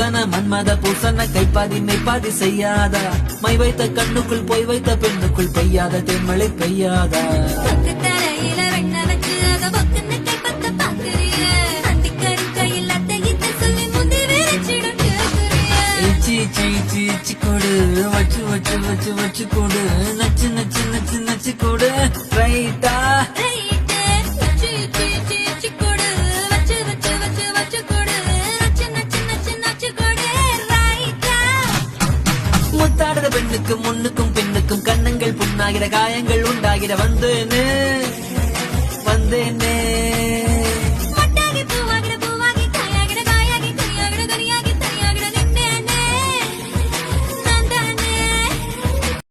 பூசன மன்மத பூசன கைப்பாதி மெய்ப்பாதி செய்யாதா my வைத்த கண்ணுக்குள் போய் வைத்த பெண்ணுக்குள் பெய்யாத தென்மழை பெய்யாதா கொடு வச்சு வச்சு வச்சு வச்சு கொடு நச்சு நச்சு நச்சு நச்சு கொடு ரைட்டா முத்தாடுற பெண்ணுக்கும் முன்னுக்கும் பெண்ணுக்கும் கண்ணங்கள் புண்ணாகிற காயங்கள் உண்டாகிற வந்தேனே வந்தேனே